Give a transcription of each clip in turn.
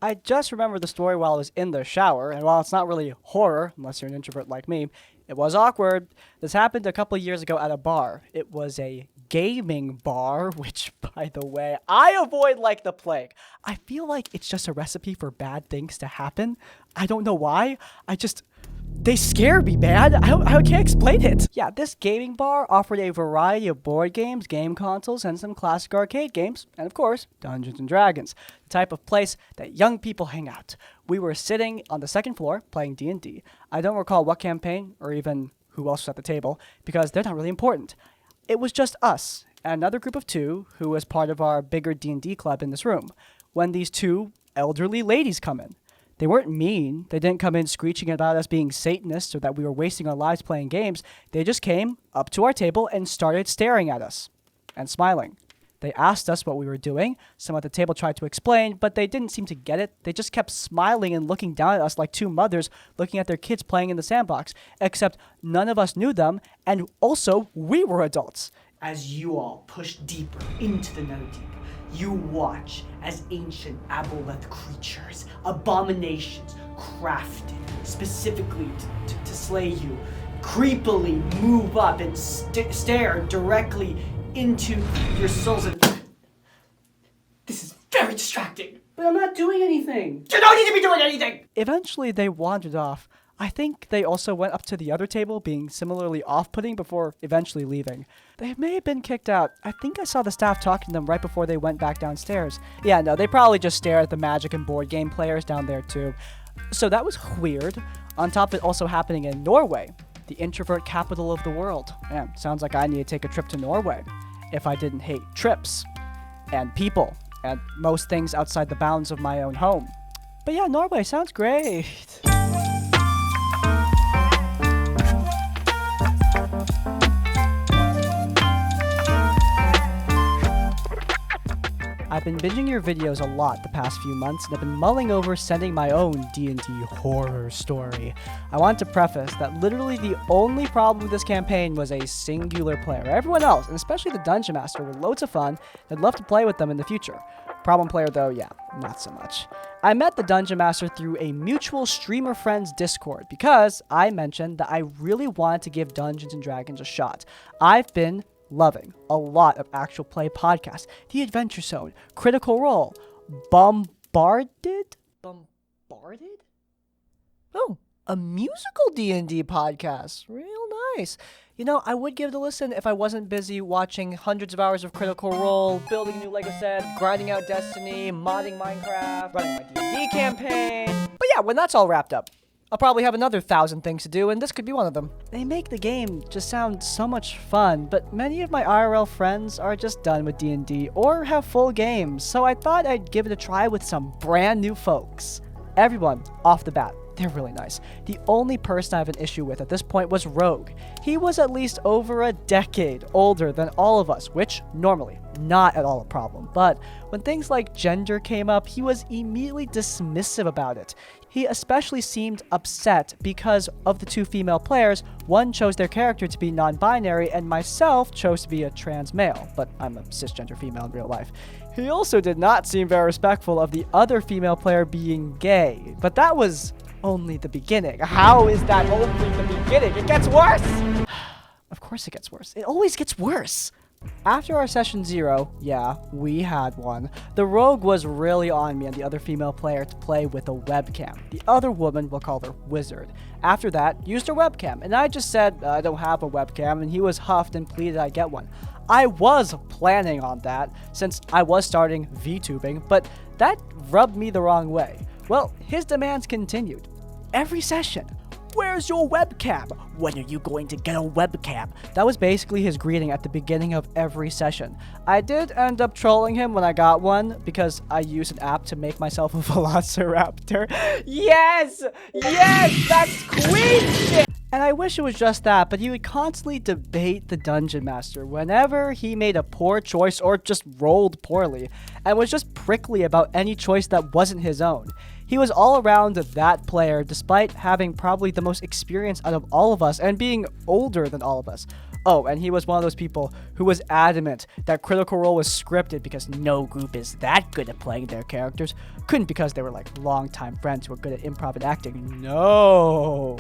I just remembered the story while I was in the shower, and while it's not really horror, unless you're an introvert like me, it was awkward. This happened a couple years ago at a bar. It was a gaming bar, which, by the way, I avoid like the plague. I feel like it's just a recipe for bad things to happen. I don't know why. They scare me, man. I can't explain it. Yeah, this gaming bar offered a variety of board games, game consoles, and some classic arcade games, and of course, Dungeons & Dragons, the type of place that young people hang out. We were sitting on the second floor playing D&D. I don't recall what campaign or even who else was at the table, because they're not really important. It was just us and another group of two who was part of our bigger D&D club in this room, when these two elderly ladies come in. They weren't mean. They didn't come in screeching about us being Satanists or that we were wasting our lives playing games. They just came up to our table and started staring at us and smiling. They asked us what we were doing. Some at the table tried to explain, but they didn't seem to get it. They just kept smiling and looking down at us like two mothers looking at their kids playing in the sandbox, except none of us knew them, and also we were adults. As you all push deeper into the no deep, you watch as ancient aboleth creatures, abominations crafted specifically to slay you, creepily move up and stare directly into your souls. And this is very distracting. But I'm not doing anything. You don't need to be doing anything! Eventually, they wandered off. I think they also went up to the other table, being similarly off-putting before eventually leaving. They may have been kicked out. I think I saw the staff talking to them right before they went back downstairs. Yeah, no, they probably just stared at the Magic and board game players down there too. So that was weird. On top of it also happening in Norway, the introvert capital of the world. Man, sounds like I need to take a trip to Norway if I didn't hate trips and people and most things outside the bounds of my own home. But yeah, Norway sounds great. I've been binging your videos a lot the past few months, and I've been mulling over sending my own D&D horror story. I want to preface that literally the only problem with this campaign was a singular player. Everyone else, and especially the Dungeon Master, were loads of fun, and I'd love to play with them in the future. Problem player though, yeah, not so much. I met the Dungeon Master through a mutual streamer friend's Discord because I mentioned that I really wanted to give Dungeons & Dragons a shot. I've been loving a lot of actual play podcasts. The Adventure Zone, Critical Role, Bombarded? Oh, a musical D&D podcast. Real nice. You know, I would give it a listen if I wasn't busy watching hundreds of hours of Critical Role, building a new Lego set, grinding out Destiny, modding Minecraft, running my D&D campaign. But yeah, when that's all wrapped up, I'll probably have another 1,000 things to do, and this could be one of them. They make the game just sound so much fun, but many of my IRL friends are just done with D&D or have full games, so I thought I'd give it a try with some brand new folks. Everyone, off the bat, they're really nice. The only person I have an issue with at this point was Rogue. He was at least over a decade older than all of us, which, normally, not at all a problem. But when things like gender came up, he was immediately dismissive about it. He especially seemed upset because of the two female players. One chose their character to be non-binary, and myself chose to be a trans male, but I'm a cisgender female in real life. He also did not seem very respectful of the other female player being gay, but that was only the beginning. How is that only the beginning? It gets worse! Of course it gets worse. It always gets worse. After our session 0, yeah, we had one, the rogue was really on me and the other female player to play with a webcam. The other woman, we'll call her Wizard, after that, used her webcam, and I just said, I don't have a webcam, and he was huffed and pleaded I get one. I was planning on that, since I was starting VTubing, but that rubbed me the wrong way. Well, his demands continued. Every session. Where's your webcam? When are you going to get a webcam? That was basically his greeting at the beginning of every session. I did end up trolling him when I got one because I used an app to make myself a velociraptor. Yes! Yes! That's queen shit! And I wish it was just that, but he would constantly debate the Dungeon Master whenever he made a poor choice or just rolled poorly, and was just prickly about any choice that wasn't his own. He was all around that player despite having probably the most experience out of all of us and being older than all of us. Oh, and he was one of those people who was adamant that Critical Role was scripted because no group is that good at playing their characters. Couldn't because they were like longtime friends who were good at improv and acting. No.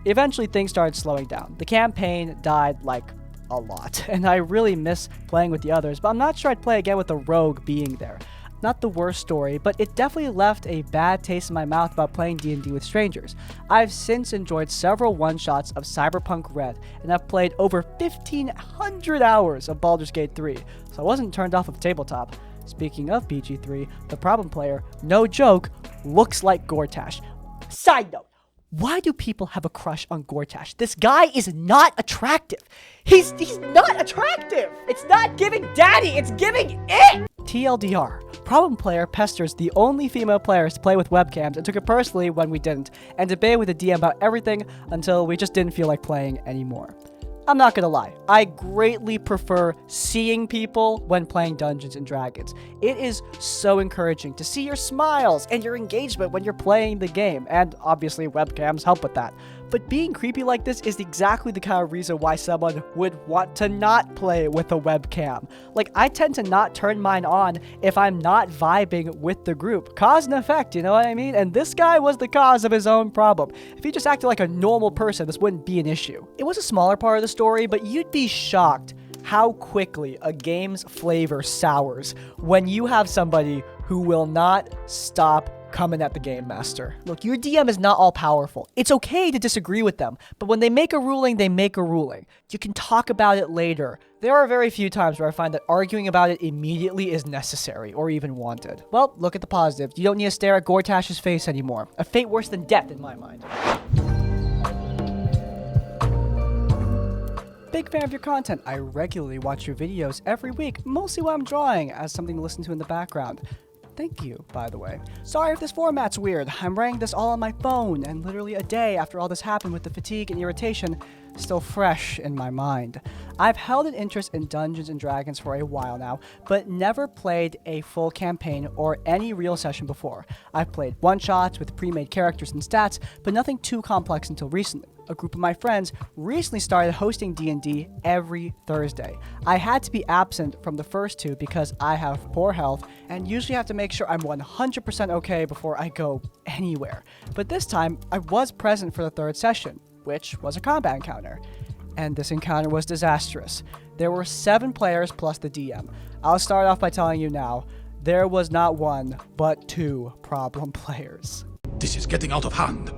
Eventually, things started slowing down. The campaign died like a lot, and I really miss playing with the others, but I'm not sure I'd play again with the rogue being there. Not the worst story, but it definitely left a bad taste in my mouth about playing D&D with strangers. I've since enjoyed several one-shots of Cyberpunk Red, and I've played over 1,500 hours of Baldur's Gate 3, so I wasn't turned off of tabletop. Speaking of BG3, the problem player, no joke, looks like Gortash. Side note, why do people have a crush on Gortash? This guy is not attractive. He's not attractive. It's not giving daddy, it's giving it. TLDR, problem player pesters the only female players to play with webcams and took it personally when we didn't, and debated with the DM about everything until we just didn't feel like playing anymore. I'm not gonna lie, I greatly prefer seeing people when playing Dungeons & Dragons. It is so encouraging to see your smiles and your engagement when you're playing the game, and obviously webcams help with that. But being creepy like this is exactly the kind of reason why someone would want to not play with a webcam. Like, I tend to not turn mine on if I'm not vibing with the group. Cause and effect, you know what I mean? And this guy was the cause of his own problem. If he just acted like a normal person, this wouldn't be an issue. It was a smaller part of the story, but you'd be shocked how quickly a game's flavor sours when you have somebody who will not stop coming at the game master. Look, your DM is not all powerful. It's okay to disagree with them, but when they make a ruling, they make a ruling. You can talk about it later. There are very few times where I find that arguing about it immediately is necessary or even wanted. Well, look at the positives. You don't need to stare at Gortash's face anymore. A fate worse than death in my mind. Big fan of your content. I regularly watch your videos every week, mostly while I'm drawing, as something to listen to in the background. Thank you, by the way. Sorry if this format's weird. I'm writing this all on my phone, and literally a day after all this happened with the fatigue and irritation, still fresh in my mind. I've held an interest in Dungeons & Dragons for a while now, but never played a full campaign or any real session before. I've played one-shots with pre-made characters and stats, but nothing too complex until recently. A group of my friends recently started hosting D&D every Thursday. I had to be absent from the first two because I have poor health and usually have to make sure I'm 100% okay before I go anywhere. But this time, I was present for the third session, which was a combat encounter. And this encounter was disastrous. There were 7 players plus the DM. I'll start off by telling you now, there was not 1, but 2 problem players. This is getting out of hand.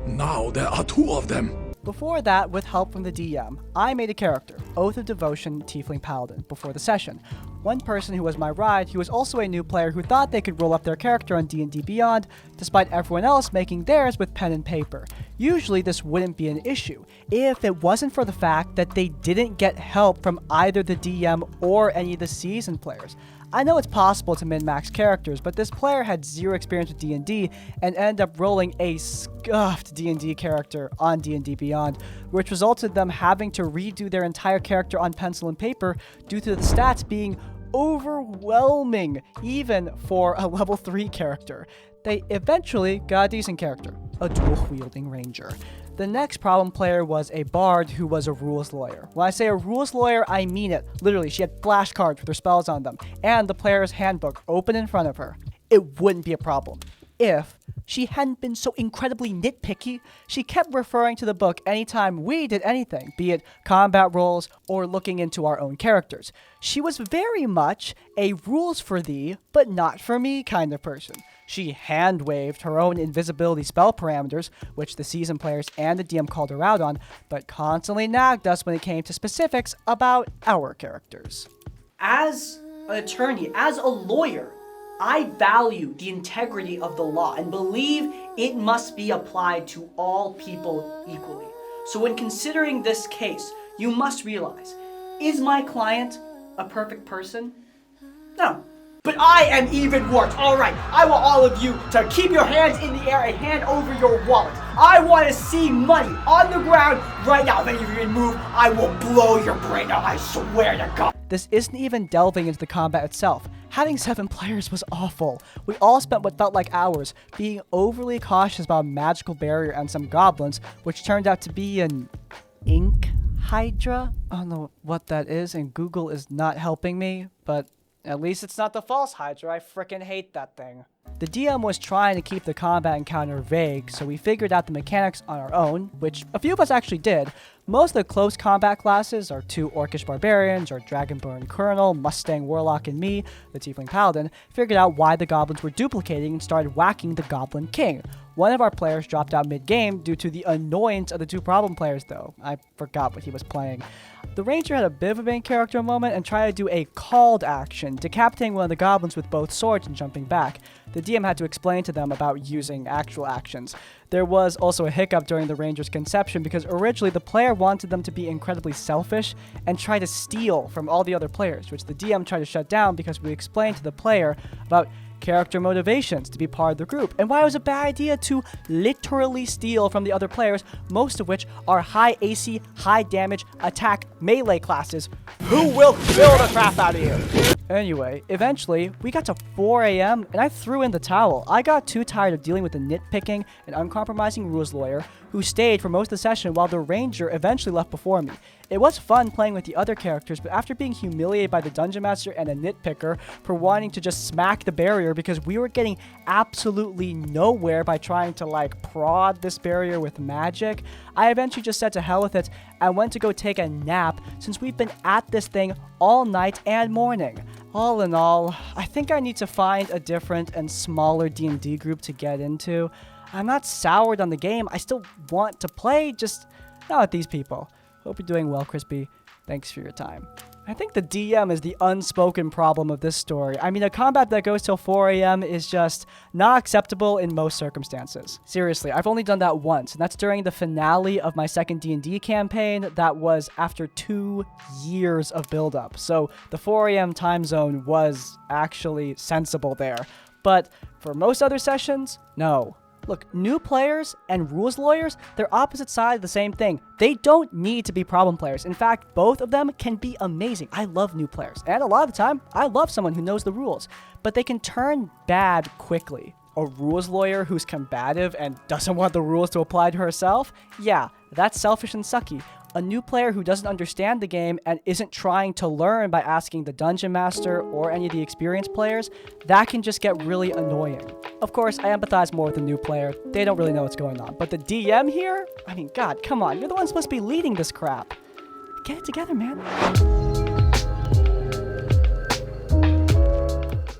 Now there are 2 of them. Before that, with help from the DM, I made a character, Oath of Devotion Tiefling Paladin, before the session. One person who was my ride, who was also a new player who thought they could roll up their character on D&D Beyond, despite everyone else making theirs with pen and paper. Usually this wouldn't be an issue, if it wasn't for the fact that they didn't get help from either the DM or any of the seasoned players. I know it's possible to min-max characters, but this player had 0 experience with D&D and ended up rolling a scuffed D&D character on D&D Beyond, which resulted in them having to redo their entire character on pencil and paper due to the stats being overwhelming, even for a level 3 character. They eventually got a decent character, a dual-wielding ranger. The next problem player was a bard who was a rules lawyer. When I say a rules lawyer, I mean it. Literally, she had flashcards with her spells on them, and the player's handbook open in front of her. It wouldn't be a problem if she hadn't been so incredibly nitpicky. She kept referring to the book anytime we did anything, be it combat rolls or looking into our own characters. She was very much a rules for thee, but not for me kind of person. She hand-waved her own invisibility spell parameters, which the seasoned players and the DM called her out on, but constantly nagged us when it came to specifics about our characters. As an attorney, as a lawyer, I value the integrity of the law and believe it must be applied to all people equally. So when considering this case, you must realize, is my client a perfect person? No. But I am even worse. All right, I want all of you to keep your hands in the air and hand over your wallets. I want to see money on the ground right now. If any of you even move, I will blow your brain out. I swear to God. This isn't even delving into the combat itself. Having 7 players was awful. We all spent what felt like hours being overly cautious about a magical barrier and some goblins, which turned out to be an ink Hydra? I don't know what that is, and Google is not helping me, but at least it's not the false Hydra. I frickin' hate that thing. The DM was trying to keep the combat encounter vague, so we figured out the mechanics on our own, which a few of us actually did. Most of the close combat classes are 2 Orcish Barbarians, or Dragonborn Colonel, Mustang Warlock, and me, the Tiefling Paladin, figured out why the goblins were duplicating and started whacking the Goblin King. One of our players dropped out mid-game due to the annoyance of the 2 problem players, though. I forgot what he was playing. The ranger had a bit of a main character moment and tried to do a called action, decapitating one of the goblins with both swords and jumping back. The DM had to explain to them about using actual actions. There was also a hiccup during the ranger's conception because originally the player wanted them to be incredibly selfish and try to steal from all the other players, which the DM tried to shut down because we explained to the player about character motivations to be part of the group, and why it was a bad idea to literally steal from the other players, most of which are high AC, high damage, attack, melee classes. Who will kill the crap out of you? Anyway, eventually, we got to 4 a.m. and I threw in the towel. I got too tired of dealing with the nitpicking and uncompromising rules lawyer who stayed for most of the session while the ranger eventually left before me. It was fun playing with the other characters, but after being humiliated by the dungeon master and a nitpicker for wanting to just smack the barrier because we were getting absolutely nowhere by trying to prod this barrier with magic, I eventually just said to hell with it and went to go take a nap since we've been at this thing all night and morning. All in all, I think I need to find a different and smaller D&D group to get into. I'm not soured on the game, I still want to play, just not with these people. Hope you're doing well, Crispy. Thanks for your time. I think the DM is the unspoken problem of this story. I mean, a combat that goes till 4 a.m. is just not acceptable in most circumstances. Seriously, I've only done that once, and that's during the finale of my second D&D campaign that was after 2 years of build-up. So the 4 a.m. time zone was actually sensible there. But for most other sessions, no. Look, new players and rules lawyers, they're opposite sides of the same thing. They don't need to be problem players. In fact, both of them can be amazing. I love new players. And a lot of the time, I love someone who knows the rules. But they can turn bad quickly. A rules lawyer who's combative and doesn't want the rules to apply to herself? Yeah, that's selfish and sucky. A new player who doesn't understand the game and isn't trying to learn by asking the dungeon master or any of the experienced players, that can just get really annoying. Of course, I empathize more with the new player. They don't really know what's going on. But the DM here? I mean, God, come on. You're the one supposed to be leading this crap. Get it together, man.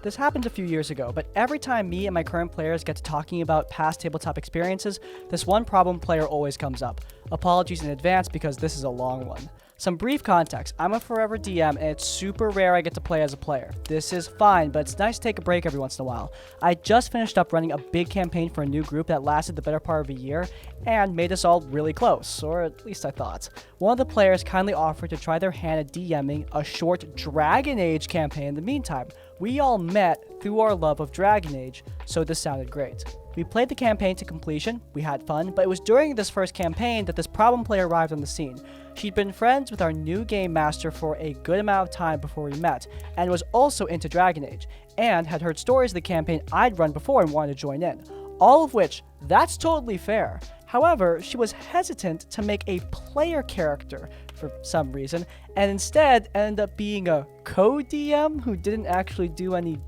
This happened a few years ago, but every time me and my current players get to talking about past tabletop experiences, this one problem player always comes up. Apologies in advance because this is a long one. Some brief context, I'm a forever DM and it's super rare I get to play as a player. This is fine, but it's nice to take a break every once in a while. I just finished up running a big campaign for a new group that lasted the better part of a year and made us all really close, or at least I thought. One of the players kindly offered to try their hand at DMing a short Dragon Age campaign in the meantime. We all met through our love of Dragon Age, so this sounded great. We played the campaign to completion, we had fun, but it was during this first campaign that this problem player arrived on the scene. She'd been friends with our new game master for a good amount of time before we met, and was also into Dragon Age, and had heard stories of the campaign I'd run before and wanted to join in. All of which, that's totally fair. However, she was hesitant to make a player character for some reason, and instead ended up being a co-DM who didn't actually do any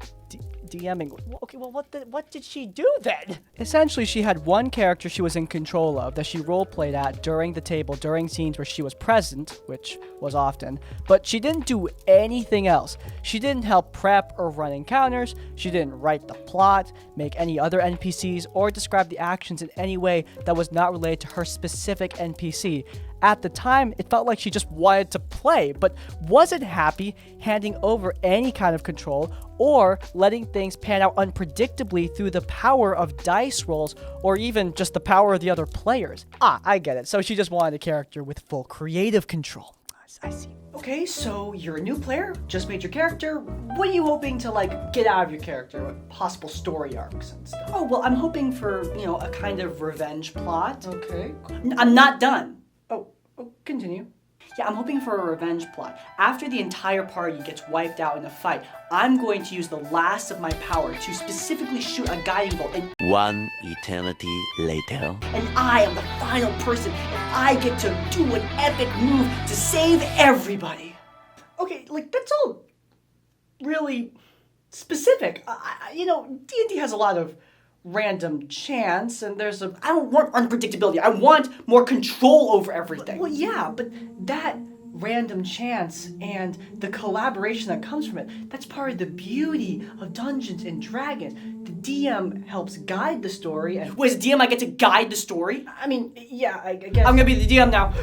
DMing. Okay, well, what did she do then? Essentially, she had one character she was in control of that she roleplayed at during the table during scenes where she was present, which was often, but she didn't do anything else. She didn't help prep or run encounters, she didn't write the plot, make any other NPCs, or describe the actions in any way that was not related to her specific NPC. At the time, it felt like she just wanted to play, but wasn't happy handing over any kind of control or letting things pan out unpredictably through the power of dice rolls or even just the power of the other players. I get it. So she just wanted a character with full creative control. I see. Okay, so you're a new player, just made your character. What are you hoping to get out of your character? What possible story arcs and stuff? Oh, well, I'm hoping for, a kind of revenge plot. Okay. I'm not done. Oh, continue. Yeah, I'm hoping for a revenge plot. After the entire party gets wiped out in a fight, I'm going to use the last of my power to specifically shoot a guiding bolt, and One eternity later. I am the final person, and I get to do an epic move to save everybody. Okay, like, that's all really specific. D&D has a lot of random chance, and I don't want unpredictability. I want more control over everything. Well, yeah, but that random chance and the collaboration that comes from it, that's part of the beauty of Dungeons and Dragons. The DM helps guide the story, and... Wait, as DM I get to guide the story? I mean, yeah, I guess... I'm gonna be the DM now.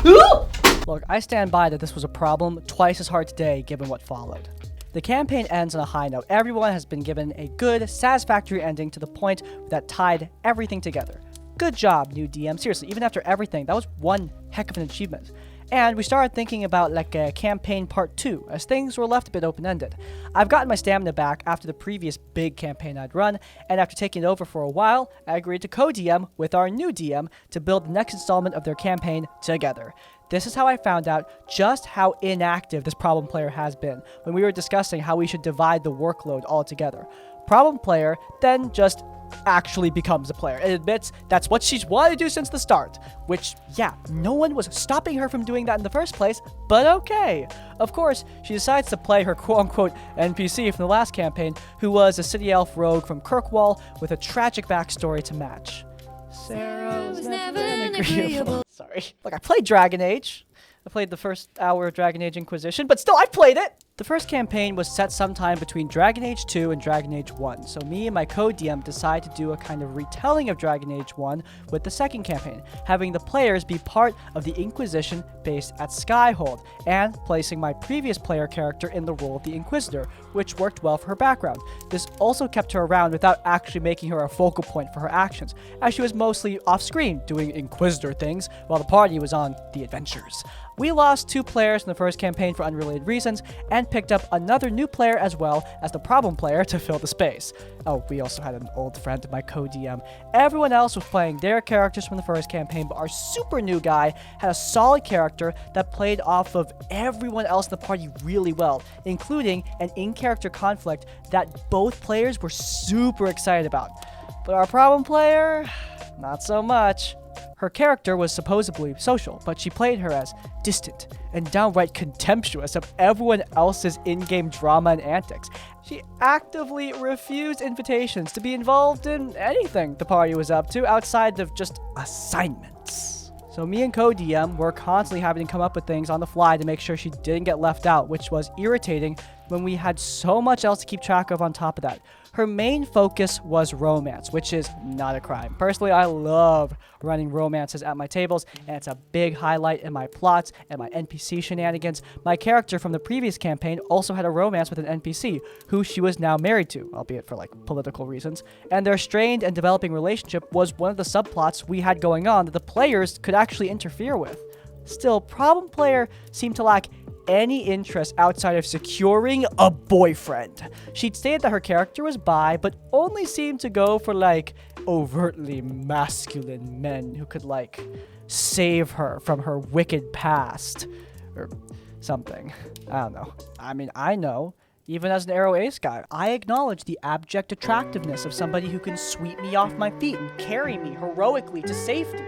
Look, I stand by that this was a problem twice as hard today given what followed. The campaign ends on a high note. Everyone has been given a good, satisfactory ending to the point that tied everything together. Good job, new DM. Seriously, even after everything, that was one heck of an achievement. And we started thinking about like a campaign part 2, as things were left a bit open-ended. I've gotten my stamina back after the previous big campaign I'd run, and after taking it over for a while, I agreed to co-DM with our new DM to build the next installment of their campaign together. This is how I found out just how inactive this problem player has been when we were discussing how we should divide the workload altogether. Problem player then just actually becomes a player and admits that's what she's wanted to do since the start. Which, yeah, no one was stopping her from doing that in the first place, but okay. Of course, she decides to play her quote-unquote NPC from the last campaign, who was a city elf rogue from Kirkwall with a tragic backstory to match. Sarah was never agreeable. Sorry. Look, I played Dragon Age. I played the first hour of Dragon Age Inquisition, but still, I played it! The first campaign was set sometime between Dragon Age 2 and Dragon Age 1, so me and my co-DM decided to do a kind of retelling of Dragon Age 1 with the second campaign, having the players be part of the Inquisition based at Skyhold, and placing my previous player character in the role of the Inquisitor, which worked well for her background. This also kept her around without actually making her a focal point for her actions, as she was mostly off-screen doing Inquisitor things while the party was on the adventures. We lost 2 players in the first campaign for unrelated reasons, and picked up another new player as well as the problem player to fill the space. Oh, we also had an old friend, my co-DM. Everyone else was playing their characters from the first campaign, but our super new guy had a solid character that played off of everyone else in the party really well, including an in-character conflict that both players were super excited about. But our problem player, not so much. Her character was supposedly social, but she played her as distant and downright contemptuous of everyone else's in-game drama and antics. She actively refused invitations to be involved in anything the party was up to outside of just assignments. So me and co-DM were constantly having to come up with things on the fly to make sure she didn't get left out, which was irritating when we had so much else to keep track of on top of that. Her main focus was romance, which is not a crime. Personally, I love running romances at my tables, and it's a big highlight in my plots and my NPC shenanigans. My character from the previous campaign also had a romance with an NPC, who she was now married to, albeit for like political reasons, and their strained and developing relationship was one of the subplots we had going on that the players could actually interfere with. Still, problem player seemed to lack any interest outside of securing a boyfriend. She'd stated that her character was bi, but only seemed to go for like overtly masculine men who could like save her from her wicked past or something. I don't know. I mean, I know, even as an Arrow Ace guy, I acknowledge the abject attractiveness of somebody who can sweep me off my feet and carry me heroically to safety,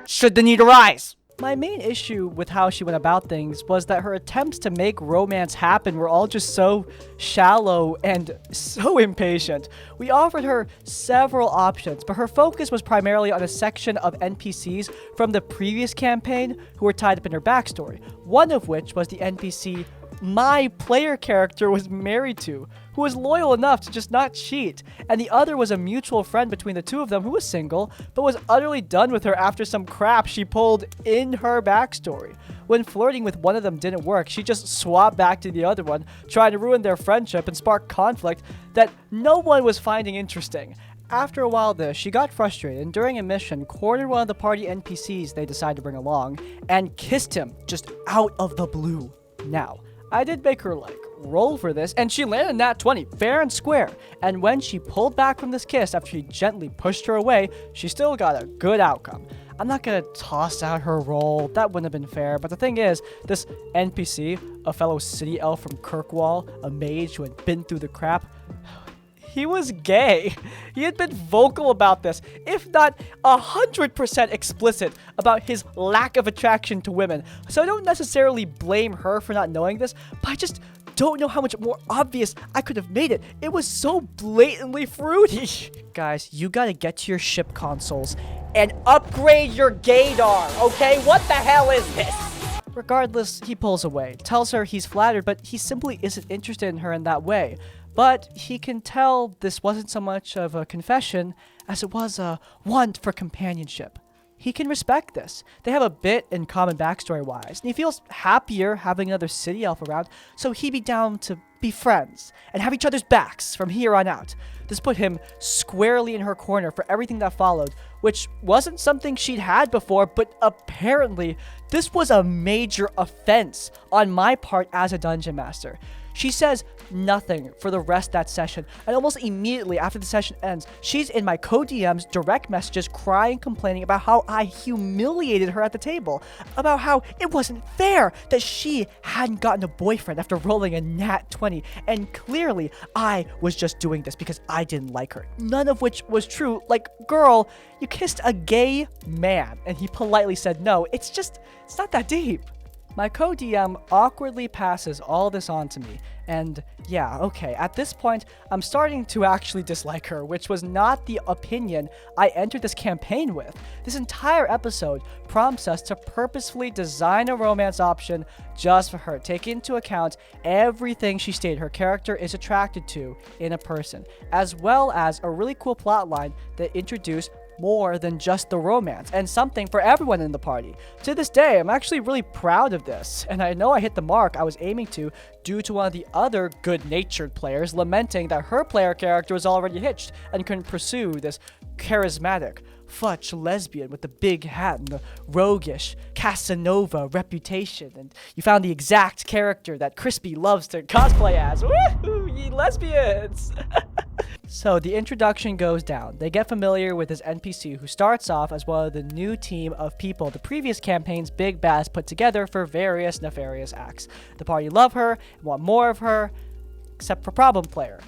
should the need arise. My main issue with how she went about things was that her attempts to make romance happen were all just so shallow and so impatient. We offered her several options, but her focus was primarily on a section of NPCs from the previous campaign who were tied up in her backstory, one of which was the NPC my player character was married to, who was loyal enough to just not cheat, and the other was a mutual friend between the two of them who was single, but was utterly done with her after some crap she pulled in her backstory. When flirting with one of them didn't work, she just swapped back to the other one, trying to ruin their friendship and spark conflict that no one was finding interesting. After a while though, she got frustrated and during a mission cornered one of the party NPCs they decided to bring along and kissed him just out of the blue. Now, I did make her like roll for this, and she landed nat 20, fair and square. And when she pulled back from this kiss after he gently pushed her away, she still got a good outcome. I'm not gonna toss out her role. That wouldn't have been fair. But the thing is, this NPC, a fellow city elf from Kirkwall, a mage who had been through the crap, he was gay. He had been vocal about this, if not 100% explicit about his lack of attraction to women. So I don't necessarily blame her for not knowing this, but I just don't know how much more obvious I could have made it. It was so blatantly fruity. Guys, you gotta get to your ship consoles and upgrade your gaydar, okay? What the hell is this? Regardless, he pulls away, tells her he's flattered, but he simply isn't interested in her in that way. But he can tell this wasn't so much of a confession as it was a want for companionship. He can respect this. They have a bit in common backstory-wise, and he feels happier having another city elf around, so he'd be down to be friends and have each other's backs from here on out. This put him squarely in her corner for everything that followed, which wasn't something she'd had before, but apparently this was a major offense on my part as a dungeon master. She says nothing for the rest of that session, and almost immediately after the session ends, she's in my co-DM's direct messages crying, complaining about how I humiliated her at the table, about how it wasn't fair that she hadn't gotten a boyfriend after rolling a nat 20, and clearly I was just doing this because I didn't like her. None of which was true. Like, girl, you kissed a gay man, and he politely said no. It's not that deep. My co-DM awkwardly passes all this on to me, and yeah, okay, at this point, I'm starting to actually dislike her, which was not the opinion I entered this campaign with. This entire episode prompts us to purposefully design a romance option just for her, take into account everything she stated her character is attracted to in a person, as well as a really cool plotline that introduced more than just the romance, and something for everyone in the party. To this day, I'm actually really proud of this, and I know I hit the mark I was aiming to due to one of the other good-natured players lamenting that her player character was already hitched and couldn't pursue this charismatic, futch lesbian with the big hat and the roguish Casanova reputation, and you found the exact character that Crispy loves to cosplay as. Woohoo, ye lesbians! So the introduction goes down. They get familiar with this NPC who starts off as one of the new team of people the previous campaign's big bads put together for various nefarious acts. The party love her and want more of her, except for problem player.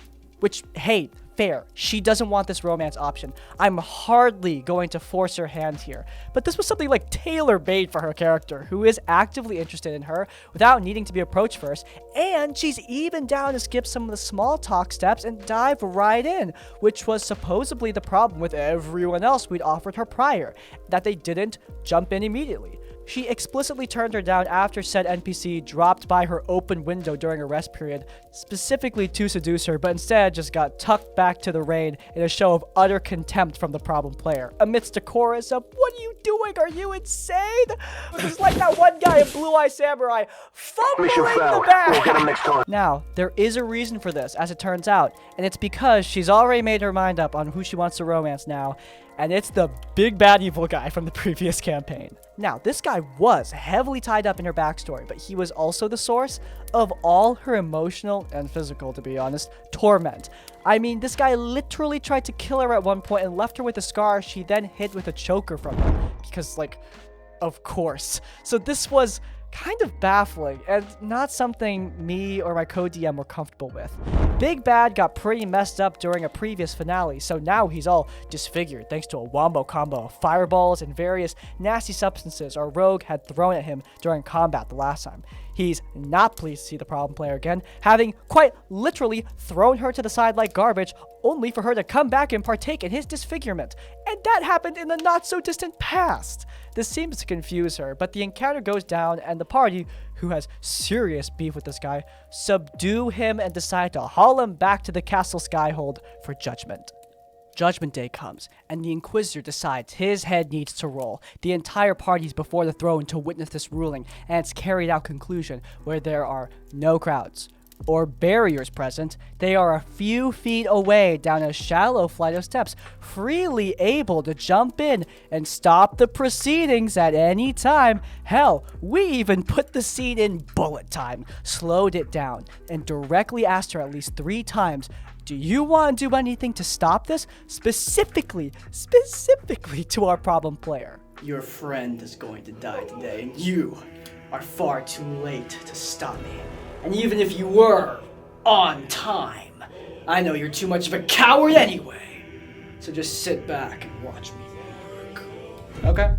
Which, hey, fair. She doesn't want this romance option. I'm hardly going to force her hand here. But this was something like tailor-made for her character, who is actively interested in her without needing to be approached first. And she's even down to skip some of the small talk steps and dive right in, which was supposedly the problem with everyone else we'd offered her prior, that they didn't jump in immediately. She explicitly turned her down after said NPC dropped by her open window during a rest period, specifically to seduce her, but instead just got tucked back to the rain in a show of utter contempt from the problem player, amidst a chorus of, "What are you doing? Are you insane?" It's like that one guy in Blue Eye Samurai, fumbling the bag. Now, there is a reason for this, as it turns out, and it's because she's already made her mind up on who she wants to romance now, and it's the big bad evil guy from the previous campaign. Now, this guy was heavily tied up in her backstory, but he was also the source of all her emotional and physical, to be honest, torment. I mean, this guy literally tried to kill her at one point and left her with a scar she then hid with a choker from him. Because, like, of course. So this was kind of baffling and not something me or my co-DM were comfortable with. Big Bad got pretty messed up during a previous finale, so now he's all disfigured thanks to a wombo combo of fireballs and various nasty substances our rogue had thrown at him during combat the last time. He's not pleased to see the problem player again, having quite literally thrown her to the side like garbage, only for her to come back and partake in his disfigurement. And that happened in the not-so-distant past. This seems to confuse her, but the encounter goes down and the party, who has serious beef with this guy, subdue him and decide to haul him back to the castle Skyhold for judgment. Judgment Day comes, and the Inquisitor decides his head needs to roll. The entire party's before the throne to witness this ruling, and its carried out conclusion, where there are no crowds or barriers present. They are a few feet away down a shallow flight of steps, freely able to jump in and stop the proceedings at any time. Hell, we even put the scene in bullet time, slowed it down, and directly asked her at least 3 times, "Do you want to do anything to stop this?" Specifically to our problem player. Your friend is going to die today, and you are far too late to stop me. And even if you were on time, I know you're too much of a coward anyway. So just sit back and watch me work. Okay.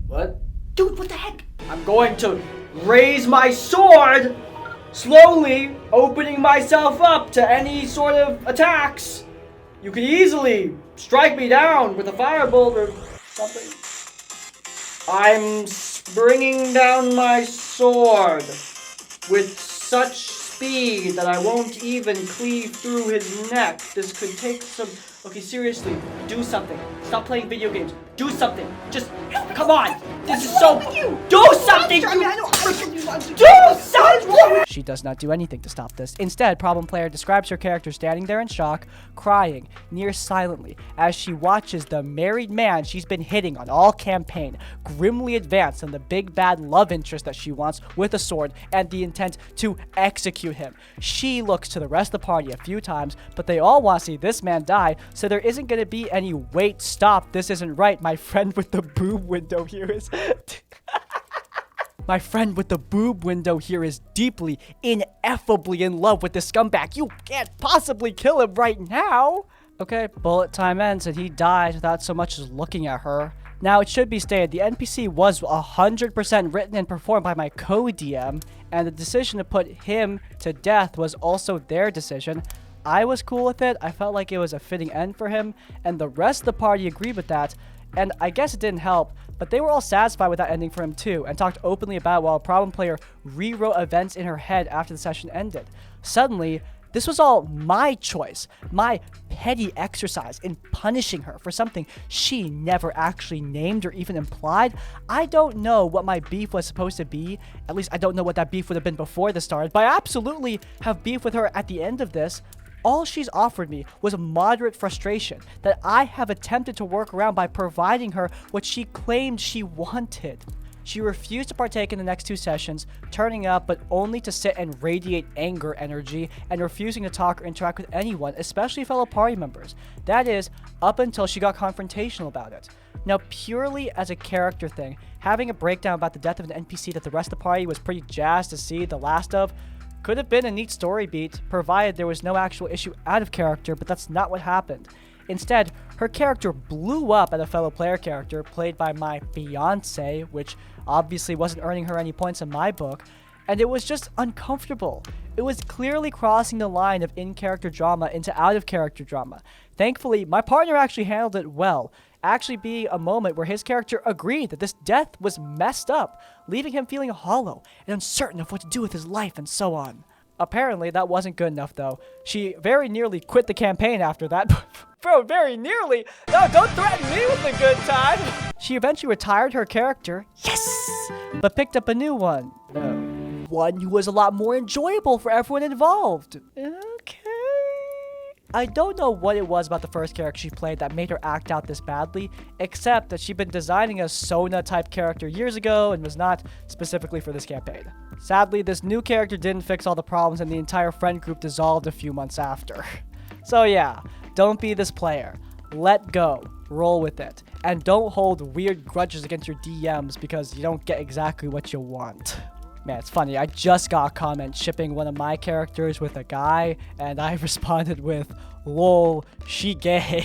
What? Dude, what the heck? I'm going to raise my sword, slowly opening myself up to any sort of attacks. You could easily strike me down with a firebolt or something. I'm bringing down my sword with such speed that I won't even cleave through his neck. This could take some... Okay, seriously, do something. Stop playing video games. Do something. Just, come on. This is so... Do something! Do something! She does not do anything to stop this. Instead, Problem Player describes her character standing there in shock, crying, near silently, as she watches the married man she's been hitting on all campaign grimly advance on the big bad love interest that she wants with a sword and the intent to execute him. She looks to the rest of the party a few times, but they all want to see this man die, so there isn't going to be any wait, stop, this isn't right. My friend with the boob window here is... My friend with the boob window here is deeply, ineffably in love with this scumbag. You can't possibly kill him right now. Okay, bullet time ends and he dies without so much as looking at her. Now, it should be stated, the NPC was 100% written and performed by my co-DM, and the decision to put him to death was also their decision. I was cool with it. I felt like it was a fitting end for him, and the rest of the party agreed with that. And I guess it didn't help, but they were all satisfied with that ending for him too, and talked openly about it while a Problem Player rewrote events in her head after the session ended. Suddenly, this was all my choice, my petty exercise in punishing her for something she never actually named or even implied. I don't know what my beef was supposed to be. At least I don't know what that beef would have been before this started, but I absolutely have beef with her at the end of this. All she's offered me was a moderate frustration that I have attempted to work around by providing her what she claimed she wanted. She refused to partake in the next 2 sessions, turning up but only to sit and radiate anger energy and refusing to talk or interact with anyone, especially fellow party members. That is, up until she got confrontational about it. Now, purely as a character thing, having a breakdown about the death of an NPC that the rest of the party was pretty jazzed to see the last of could have been a neat story beat, provided there was no actual issue out of character, but that's not what happened. Instead, her character blew up at a fellow player character, played by my fiancé, which obviously wasn't earning her any points in my book, and it was just uncomfortable. It was clearly crossing the line of in-character drama into out-of-character drama. Thankfully, my partner actually handled it well, actually being a moment where his character agreed that this death was messed up, leaving him feeling hollow and uncertain of what to do with his life and so on. Apparently, that wasn't good enough, though. She very nearly quit the campaign after that. Bro, very nearly? No, don't threaten me with a good time! She eventually retired her character, yes! But picked up a new one. One who was a lot more enjoyable for everyone involved. Okay. I don't know what it was about the first character she played that made her act out this badly, except that she'd been designing a Sona-type character years ago and was not specifically for this campaign. Sadly, this new character didn't fix all the problems and the entire friend group dissolved a few months after. So yeah, don't be this player. Let go. Roll with it. And don't hold weird grudges against your DMs because you don't get exactly what you want. Man, it's funny. I just got a comment shipping one of my characters with a guy, and I responded with, lol, she gay.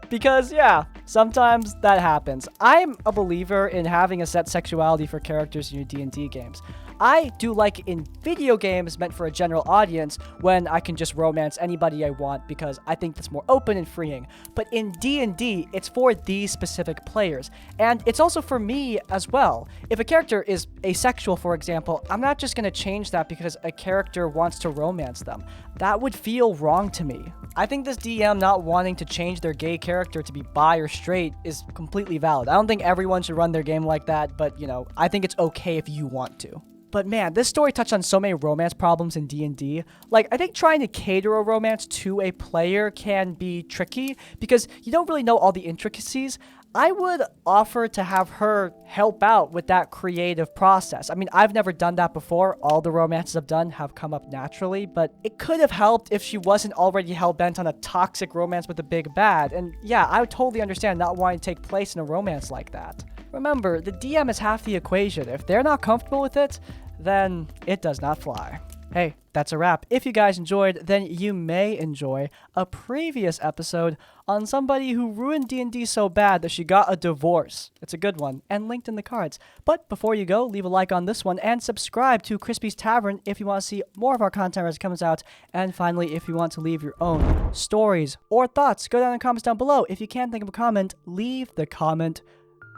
Because, yeah, sometimes that happens. I'm a believer in having a set sexuality for characters in your D&D games. I do like in video games meant for a general audience when I can just romance anybody I want because I think that's more open and freeing. But in D&D, it's for these specific players. And it's also for me as well. If a character is asexual, for example, I'm not just going to change that because a character wants to romance them. That would feel wrong to me. I think this DM not wanting to change their gay character to be bi or straight is completely valid. I don't think everyone should run their game like that, but, you know, I think it's okay if you want to. But man, this story touched on so many romance problems in D&D. Like, I think trying to cater a romance to a player can be tricky because you don't really know all the intricacies. I would offer to have her help out with that creative process. I mean, I've never done that before. All the romances I've done have come up naturally, but it could have helped if she wasn't already hell-bent on a toxic romance with a big bad. And yeah, I would totally understand not wanting to take place in a romance like that. Remember, the DM is half the equation. If they're not comfortable with it, then it does not fly. Hey, that's a wrap. If you guys enjoyed, then you may enjoy a previous episode on somebody who ruined D&D so bad that she got a divorce. It's a good one, and linked in the cards. But before you go, leave a like on this one, and subscribe to Crispy's Tavern if you want to see more of our content as it comes out. And finally, if you want to leave your own stories or thoughts, go down in the comments down below. If you can't think of a comment, leave the comment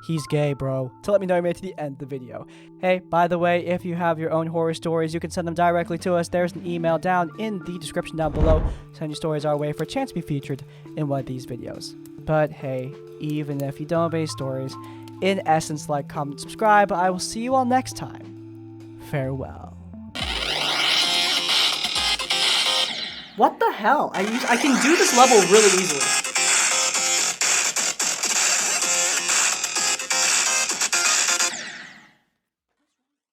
"He's gay, bro," to let me know you made it to the end of the video. Hey, by the way, if you have your own horror stories, you can send them directly to us. There's an email down in the description down below. Send your stories our way for a chance to be featured in one of these videos. But hey, even if you don't have any stories, in essence, like, comment, subscribe. I will see you all next time. Farewell. What the hell? I can do this level really easily.